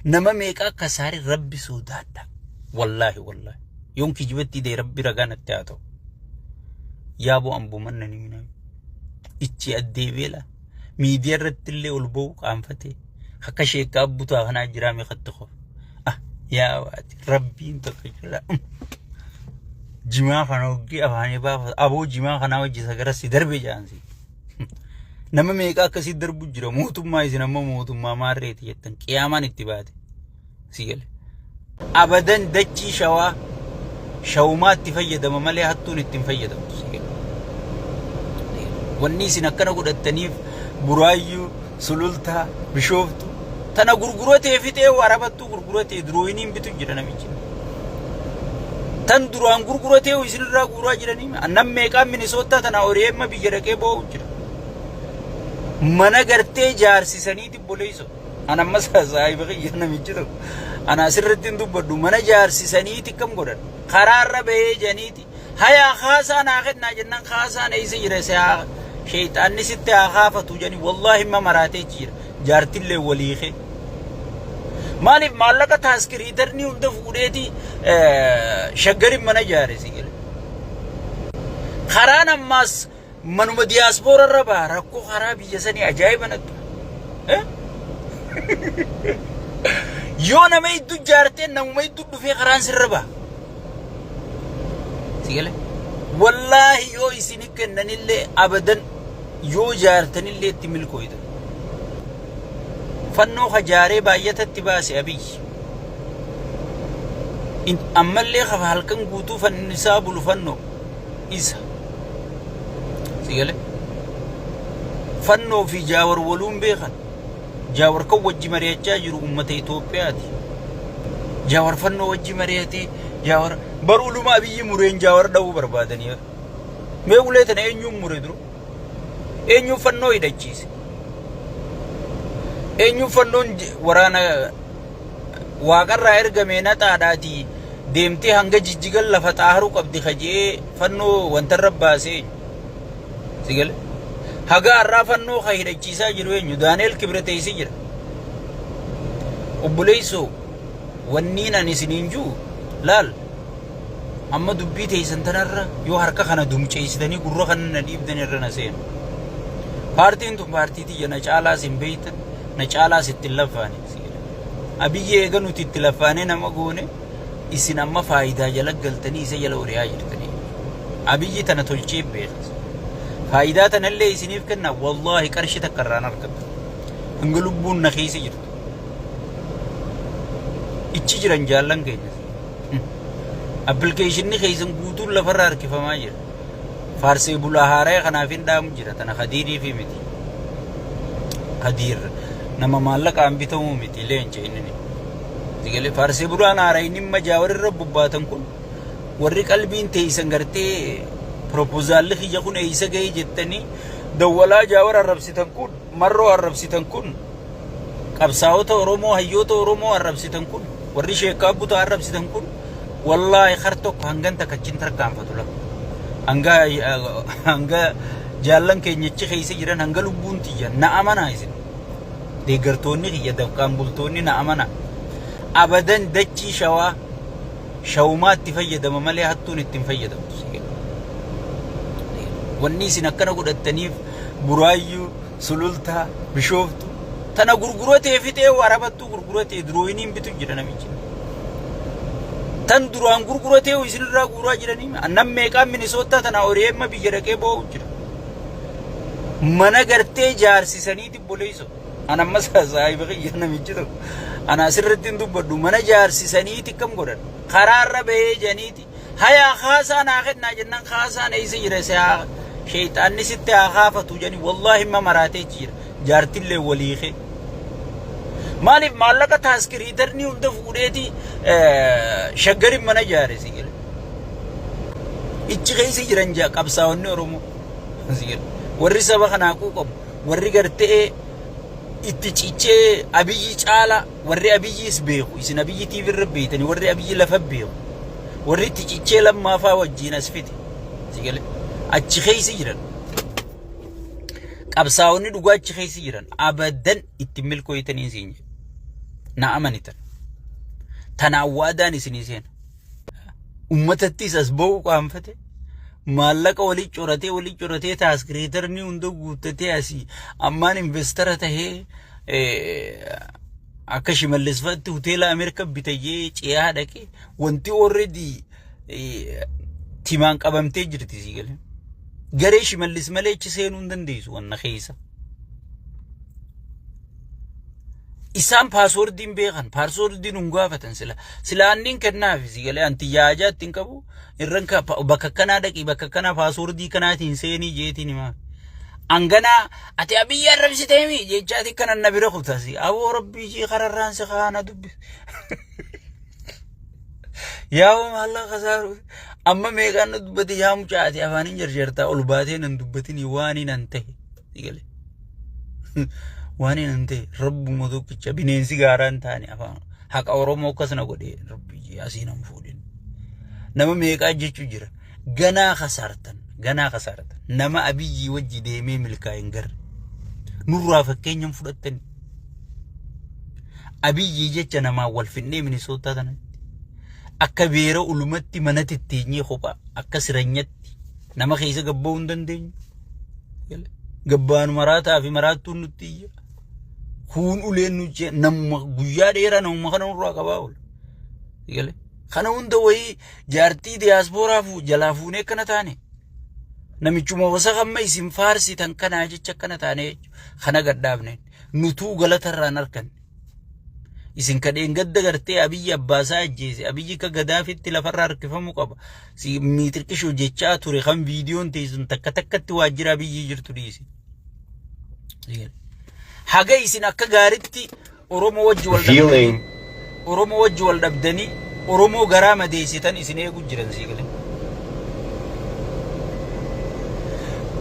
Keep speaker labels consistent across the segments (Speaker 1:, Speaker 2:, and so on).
Speaker 1: نما ميقا كساري ربي سودادا والله والله يوم كجبتي دي ربي رغانا التاتو يابو أنبو منني مني إتشي أدي بيلا ميديا رتلي والبو قامفتي حكا شيكا أبوتو أغنى جرامي خطخو يا واتي ربي انتو كجلا جماع خانوكي أفاني بابا أبو جماع خاناو جيسا غرسي دربي جانسي نما ميقا كسي دربو جرا موتو ما يسي نما موتو ما ماريتي يتن قيامان اتبادي سيقل أبدا دجي شوا شومات تفيد ممالي حتون اتنفيد سيقل والنيسي نكنا قد التنيف برايو سلولتا بشوفتو تنا غرغروتي فيتي وعربتو غرغروتي دروينين بتو جرنا ميجي تن دروان غرغروتي ويسنرا غورا جراني انم ميقا مينيسوتا تنا اوريما بيجركي بو جرا منا غرتي جارسيسنيتي بوليسو انا مسا صاحب غينا ميجي انا سرتين دبدو منا جارسيسنيتي كم غدن قرار به جنيتي هيا خاصا ناخدنا جنن خاصا نيسي جرسا شيطان نسيت اخافه جني والله ما مراتي جير جارتي اللي وليخي مالي مالك تاسكري درني ولد فوديتي شجري من جاري سيقل خرانا ماس منو مدياسبور الربا ركو خرابي جسني عجائب نت يونا ما يدو جارتين نمو ما يدو في خران سربا سيقل والله يو يسيني كنن اللي ابدا يو جارتن اللي تملكو يدو فنو خجاري باية التباسي أبي أما اللي خف هلكن قوتو فالنساب الفنو إيسا سيقالي فنو في جاور ولوم بيخن جاور كو وجي مريتشا جرو أمتي توبياتي جاور فنو وجي مريتي جاور برولو ما بيجي مرين جاور دو بربادني ميوليتن اينيو مريدرو اينيو فنو يدجيسي eenyu fannoon waraana waaqarraa ergameenaa taadhaati deemtee hanga jijjigal lafa xaaru qabdi khajee fannoo wantarra baasee sigal haga arraa fannoo khaydachiisaa jiru eenyu daaneel kibreteesi jira obboleeyso wanniin ani isiniin juu laal amma dubbii teeysan tanarra yoo harka kana dumceessitanii gurra kana na dhiibdan irra na seenu paartiin tun paartii tiyya na caalaa sin beeytan na caalaa sitti lafaani abiyye eeganu titti lafaane nama goone isin amma faayidaa jala galtanii isa jala oriyaa jirtanii abiyyi tana tolchee beekas faayidaa tanallee isiniif kenna wallahi qarshi takkarraan argattu hanga lubbuun na keessa jirtu ichi jiran jaallan keenya application keessan guutuun lafarraa harkifamaa jira faarsee bulaa haaraa kanaaf hin dhaamu jira tana khadiirii fi miti khadiir nama maallaqa ambitamu miti leenca inni digale faarsee bulaa haaraa inni majaawar irra bubbaatan kun warri qalbiin teeysan gartee proposal khiyya kun eeysa ga'ee jettanii dawwalaa jaawar arrabsitan kun marroo arrabsitan kun qabsaa'ota oromoo hayyoota oromoo arrabsitan kun warri sheekaa buta arrabsitan kun wallahi khartok hangan takachin tarkaanfatu la hanga jaallan keenyachi keessa jiran hanga lubbuun tiyya na amana isin deeggartoonni kiyya dabqaan bultoonni na amana abadan dachii shawmaatti fayyadama malee hattuun ittiin fayyadamtu wanni isin akkana godhattaniif buraayyuu sulultaa bishooftu tana gurguratee fixee warabattuu gurguratee durooyiniin bitu jira namichi tan duraan gurguratee isinirraa guuraa jiranii annam meeqaa minisoottaa tana ori'eemma biyya dhaqee boo'u jira mana gartee jaarsisaniiti boleeyso ana ammas saahiba kiyya namichi tokko ana asirratti hin dubbadhu mana jaarsisaniiti kam godhan karaarra bahee janiiti hayaa haasaan haa kennaa jennaan haasaan eeysa jira isaa sheeyxaanni sitti haa kaafatu janii wallaahi ma maraatee jira jaartillee waliikee maaliif maallaqa taaskirii darnii hunda fuudheeti shaggarin mana jaare sigil ichi keessa jiran jaa qabsaa'onni oromoo sigil warri saba kanaa quuqamu warri gartee itti cichee abiyyi caala warri abiyyiis beeku isin abiyyi tiivi irra beeytanii warri abiyyi lafa beeku warri itti cichee lammaafaa wajjiin as fite sigil achi keessa jiran qabsaa'onni dhugaa achi keessa jiran abadan itti milkooytanii siin نعمنيتن تناوادان سنيسين أمتتيس أسبوع قامفته مالك ولي جورتي تاس كريترني وندو قوتتي أسي أمان إنفسترته هي أكشي ملسفت هوتيلا أمريكا بتجي شيء هذا كي وانتي already تيمان قبم تجرتي سيقول غريش ملس ملك سين وندن ديسو وانا خيسا إسام باسورد دين بيغان باسورد دين ungaafatan sila annin kennaaf sigale anti yaajaattin qabu irranka bakka kana dhaqi bakka kana paaswordii kanaatiin seenii jeetiin hima angana ati abiyya arrabsiteemi jechaati kana nabira qutasi aboo rabbii ji qararraan si qaana dubbi yaa Allah khasaaru amma meeqaan dubbati yaa mucaati afaanin jarjarta ol baateen an dubbatini waaniin an tahe sigale وانين انت رب مذوق بنين سيجاران تاني أفهم حق أورومو كسنا قدي ربي ياسين مفودين نما ميكا جيتشو جرا غنا خسارتن نما أبي وجي ديمي ملكا ينجر نورا فكين ينفرتن أبي جيتش نما والفني من صوتا تنا أكبيرا علومتي منات التيني خوبا أكسرنيتي نما خيسا قبون دندين قبان مراتا في مراتو نتيجة كون أولين نجى نم غيار إيرا نم خانون راقباول يقول خانون دوي جارتي دياسبورا فو جلافونه كنا تاني نميجوما وسخم ما يسم فارسي تنكنا أجي تكنا تاني خنا قدامنين نتو غلط الرانركن يسين كدين قد غرتي أبي أباسا جيسي أبي كغدافي تلافرار كيفمو قبا سي ميتر كشو جيتشا توري خم فيديون تيزن تك تواجر أبي يجرتو ديسي حاجة يسين أكا غارتي أورومو وجه والدبدني أورومو غرامة ديسي تان يسين يقو جرنسي قلن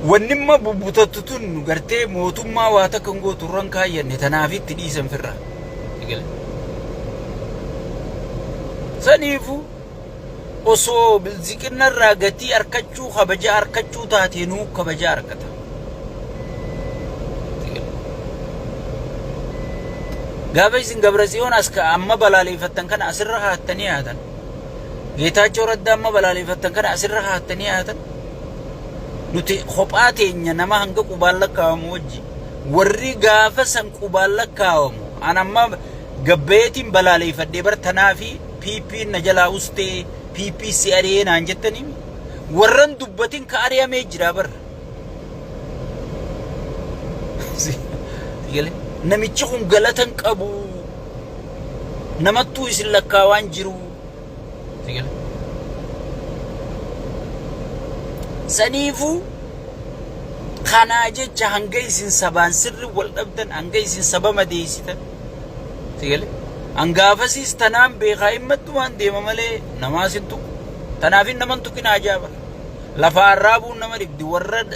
Speaker 1: ونما ببوتتتون غرتي موتوما واتا كنغو توران كايا نتنافي تديسن فرا قلن سنيفو osoo bilziqinarraa gatii arkachuu kabaja arkachuu taateenuu kabaja arkata gaafa isin gabrasiyoon aska amma balaaleffattan kana asirra haattanii haatan geetaachoo radda amma balaaleffattan kana asirra haattanii haatan nuti kophaa teenya nama hanga qubaan lakkaawamu wajji warri gaafa san qubaan lakkaawamu an amma gabbeetiin balaaleffadhee bartanaa fi PP na jalaa ustee PPC arena anjettani warran dubbatin ka ariyame jira bar sigale namichi kun galatan qabu namattu isin lakkaawan jiru sigale sanifu kana jecha hanga isin saban sirri wal dhabdan hanga isin sabama deesitan sigale angafasis tanam be khaimattu wan de mamale namasintu tanafin namantu kina ajaba la farabu namaribdi warad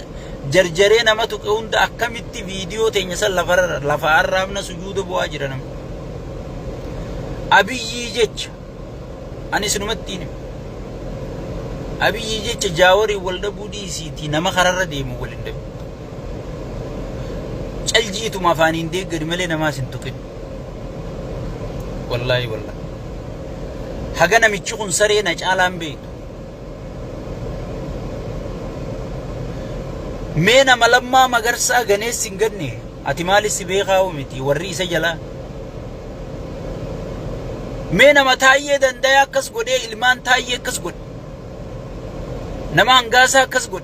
Speaker 1: jarjare namatu qunda akamitti video teenya sal la farabna sujudu bo ajiranam abiyi jech ani sunumattini abiyi jech jawari walda budi siti nama kharara de mo walinde caljitu mafanin de gari male namasintu kin والله حقنا ميتشون سرينا جالام بيت مينا ملما مغرسا غنيس سنغني اتمالي سبيخا ومتي ورئيس جلا مينا متايي دندايا كسغودي علمان تايي كسغود نما انغاسا كسغود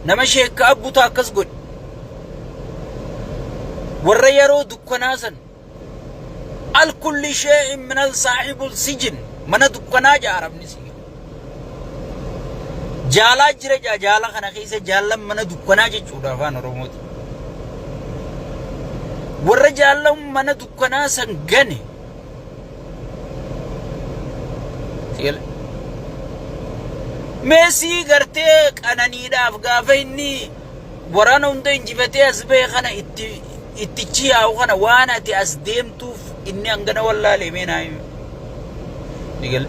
Speaker 1: نما شيخ ابوتا كسغود وريرو دكناسن الكل شيء من صاحب السجن من دكنا جارب نسي جالا جرجا جالا خنا خيسه جالا من دكنا جچودا فان روموت ور جالا من دكنا سنغني سيل ميسي غرتي قناني داف غافيني ورانو ندي انجبتي اسبي خنا اتچي او خنا وانا تي اسديمتو إني أنغنا والله لمن هاي نقول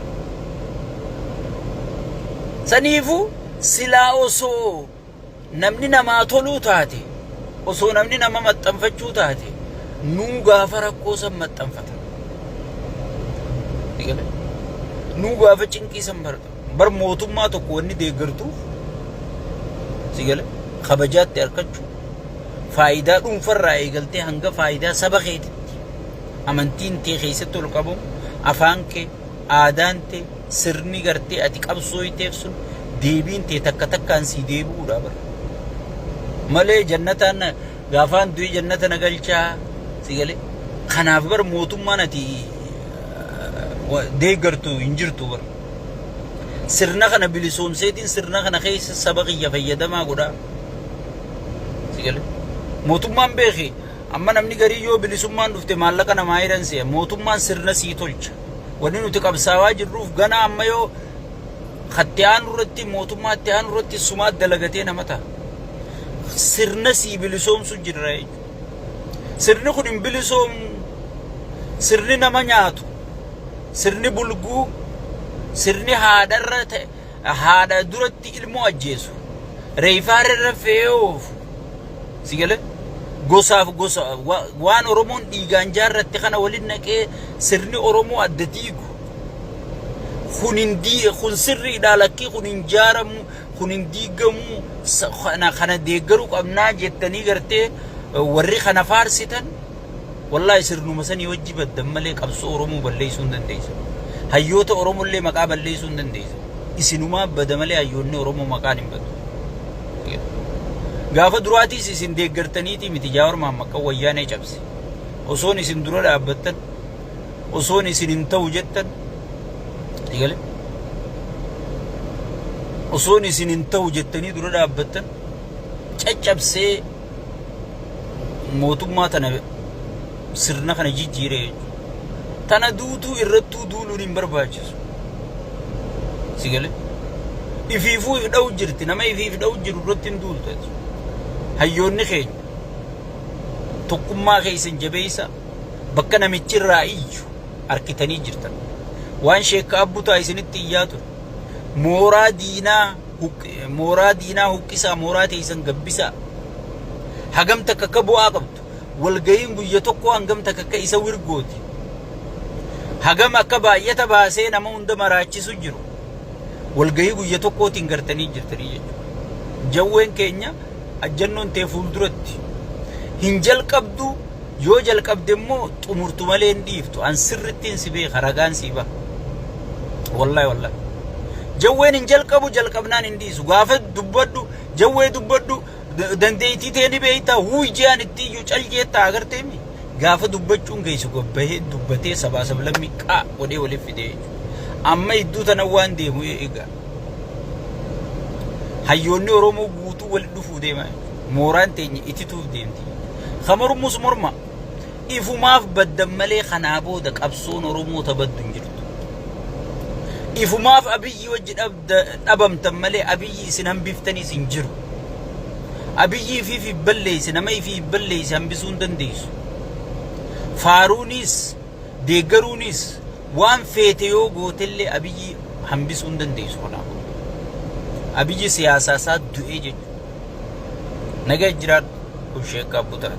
Speaker 1: سنيفو سلا أوسو نمني نما تولو تاتي أوسو نمني نما متنفتشو تاتي نو غافر كوسا متنفتا Sigale nu gaafa cinqii san bar mootummaa tokko wanni deeggartuuf sigale kabajaatti harkachuu faayidaa dhuunfarraa eegaltee hanga faayidaa saba keetitti amantiin tee keessatti ol qabamu afaan kee aadaan tee sirni gartee ati qabsooyteef sun deebiin tee takka takkaan sii deebi'uudha bara malee jannataan gaafaan du'i jannata nagalchaa sigale kanaaf bar mootummaan ati deeggartu hin jirtu bara sirna kana bilisoomseetiin sirna kana keessa saba kiyya fayyadamaa godhaa sigale mootummaan beeki amma namni garii yoo bilisummaan dhufte maallaqa namaa hidhanse mootummaan sirna sii tolcha wanni nuti qabsaawaa jirruuf gana amma yoo khatti aanurratti mootummaatti aanurratti sumaat dalagatee nama ta'a sirna sii bilisoomsu jirra sirni kun hin bilisoomu sirni nama nyaatu sirni bulguu sirni haadha duratti ilmoo ajjeesu reefaarra fe'oof sigale gosaaf gosa waan oromoon dhiigaan jaarratti kana waliin naqee sirni oromoo adda diigu kun sirriidha lakkii kun hin jaaramu kun hin diigamu kana deeggaruu qabnaa jettanii gartee warri kana faarsitan wallahi sirnuma sanii wajji baddan malee qabsoo oromoo balleessuu hin dandeessu hayyoota oromollee maqaa balleessuu hin dandeessu isinumaa bada malee hayyoonni oromoo maqaan hin badu gaafa duraatiis isin deeggartaniiti miti jaawarmaan maqaa wayyaanee cabse osoon isin dura dhaabbattan osoon isin hin ta'u jettan digale osoon isin hin ta'u jettanii dura dhaabbattan caccabsee mootummaa tana sirna kana jijjiiree tana duutuu irrattuu duuluun hin barbaachisu sigale ifiifuu if dha'u jirti nama ifiif dha'u jiru irratti hin duultu hayyoonni keenya tokkummaa keessan jabeessa bakka namichirraa iyyu harkitanii jirtan waan sheekka abbutaa isinitti iyyaa ture mooraa diinaa huqqisaa mooraa teessan gabbisaa hagam takka akka bu'aa qabdu walgayiin guyya tokko hangam takka akka isa wirgooti hagam akka baay'ata baasee nama hunda maraachisu jiru walgayii guyya tokkootiin gartanii jirtanii jechuudha jawween keenya ajjannoon tee fuulduratti hin jalqabdu yoo jalqabde immoo xumurtu malee hin dhiiftu an sirrittiin si beeka ragaan si baha wallahi jawween hin jalqabu jalqabnaan hin dhiisu gaafa dubbadhu jawwee dubbadhu dandeettii tee ni beektaa wuujjaan itti iyyuu caljeettaa agartee mi gaafa dubbachuun geessu gabbahee dubbatee sabaa sablammii qaa godhee waliif fidee jechuudha amma iddoo tana waan deemu eegaa hayyoonni oromoo guutuu walitti dhufuu deemaa mooraan teenya itituuf deemti kamarummus morma ifumaaf baddan malee kanaa booda qabsoon oromoo tabaddu hin jirtu ifumaaf abiyyi wajji dhabamtan malee abiyyi isin hambiftaniis hin jiru abiyyi ifiif balleessi nama ifiif balleessi hambisuu hin dandeessu faaruunis deeggaruunis waan feete yoo gootellee abiyyi hambisuu hin dandeessu kanaaf abiyyi siyaasaa isaa du'ee jechuudha nagaa jiraadhu kun sheekka abbutaa